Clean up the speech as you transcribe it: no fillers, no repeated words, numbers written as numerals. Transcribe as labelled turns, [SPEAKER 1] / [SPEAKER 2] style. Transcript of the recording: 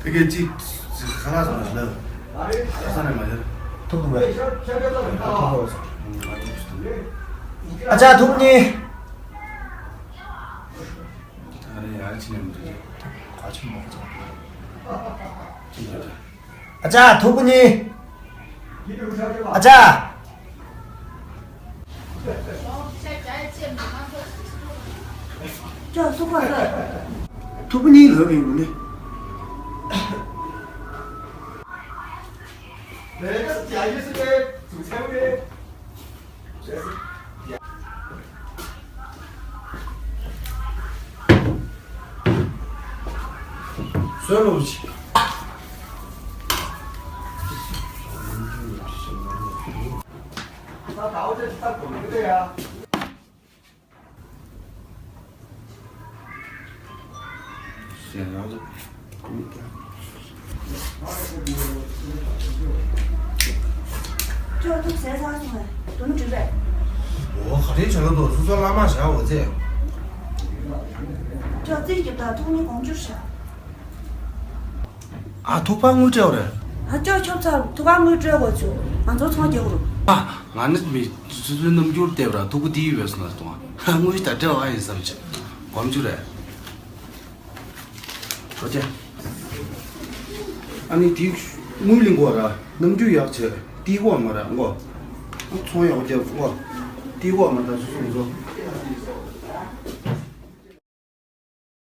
[SPEAKER 1] 되게 지 하나 잡았어. 하나에 맞아.
[SPEAKER 2] 돈 왜? 아자 돈니.
[SPEAKER 1] 아니 아침에 되지.
[SPEAKER 2] 아침 먹자. 아자 도분이. 아자.
[SPEAKER 3] 저 소파
[SPEAKER 2] 도분이 거기 있는데.
[SPEAKER 4] 내가 알겠을 때 세우게.
[SPEAKER 1] 수혈로 오지.
[SPEAKER 4] 나 나오자 딱 보는 거야.
[SPEAKER 1] 然后
[SPEAKER 3] 这都谁啥行为？都能准备。
[SPEAKER 1] 我好听成个多，是说拉玛啥我这。
[SPEAKER 3] 这自己就到统一工就是。
[SPEAKER 1] 아 독방 오죠 그래.
[SPEAKER 3] 저 첩사 도감을 들어가지고 안저 청계로.
[SPEAKER 1] 아 나는 미 수준 넘줄 때라 도구 뒤에서 나 동안. 한국이 다 저와 있었지. 광주래. 어제. 아니 뒤 물린 거라. 넘주 약체 뒤고 말아 거. 총이 어제 거. 뒤고 말다 수순 거.